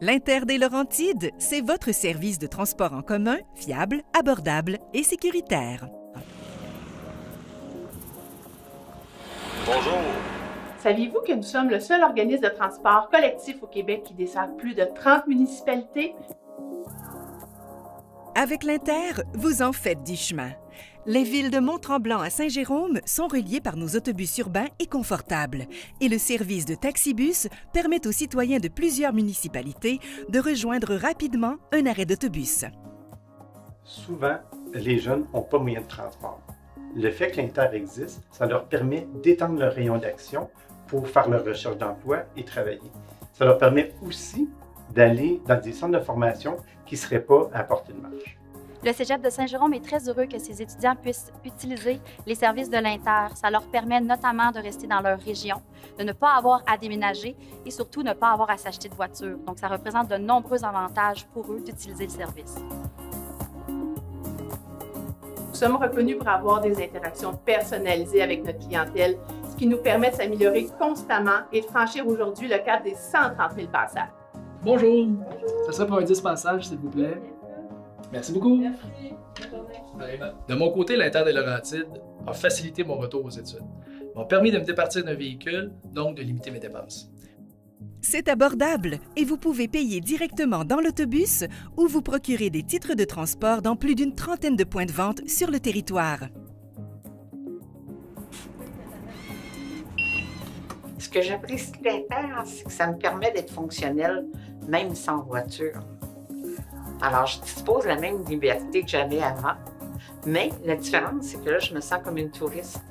L'Inter des Laurentides, c'est votre service de transport en commun fiable, abordable et sécuritaire. Bonjour. Saviez-vous que nous sommes le seul organisme de transport collectif au Québec qui dessert plus de 30 municipalités? Avec l'Inter, vous en faites du chemin. Les villes de Mont-Tremblant à Saint-Jérôme sont reliées par nos autobus urbains et confortables. Et le service de taxibus permet aux citoyens de plusieurs municipalités de rejoindre rapidement un arrêt d'autobus. Souvent, les jeunes n'ont pas moyen de transport. Le fait que l'Inter existe, ça leur permet d'étendre leur rayon d'action pour faire leur recherche d'emploi et travailler. Ça leur permet aussi d'aller dans des centres de formation qui ne seraient pas à portée de marche. Le Cégep de Saint-Jérôme est très heureux que ses étudiants puissent utiliser les services de l'Inter. Ça leur permet notamment de rester dans leur région, de ne pas avoir à déménager et surtout ne pas avoir à s'acheter de voiture. Donc, ça représente de nombreux avantages pour eux d'utiliser le service. Nous sommes reconnus pour avoir des interactions personnalisées avec notre clientèle, ce qui nous permet de s'améliorer constamment et de franchir aujourd'hui le cap des 130 000 passages. Bonjour! Ça serait pour un 10 passages, s'il vous plaît. Merci beaucoup. Merci. De mon côté, l'Inter des Laurentides a facilité mon retour aux études. M'ont permis de me départir d'un véhicule, donc de limiter mes dépenses. C'est abordable et vous pouvez payer directement dans l'autobus ou vous procurer des titres de transport dans plus d'une trentaine de points de vente sur le territoire. Ce que j'apprécie de l'Inter, c'est que ça me permet d'être fonctionnel même sans voiture. Alors, je dispose de la même liberté que j'avais avant, mais la différence, c'est que là, je me sens comme une touriste.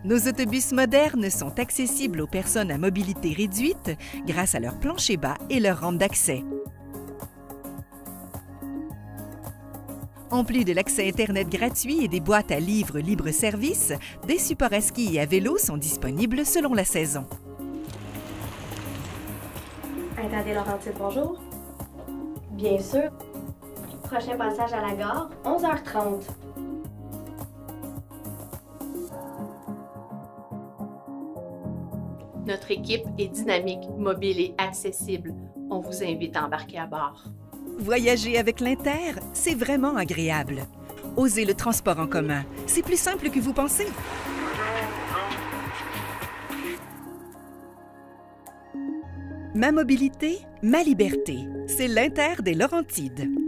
Nos autobus modernes sont accessibles aux personnes à mobilité réduite grâce à leur plancher bas et leur rampe d'accès. En plus de l'accès Internet gratuit et des boîtes à livres libre-service, des supports à ski et à vélo sont disponibles selon la saison. Inter des Laurentides, bonjour. Bien sûr. Prochain passage à la gare, 11h30. Notre équipe est dynamique, mobile et accessible. On vous invite à embarquer à bord. Voyager avec l'Inter, c'est vraiment agréable. Osez le transport en commun. C'est plus simple que vous pensez. Ma mobilité, ma liberté. C'est l'Inter des Laurentides.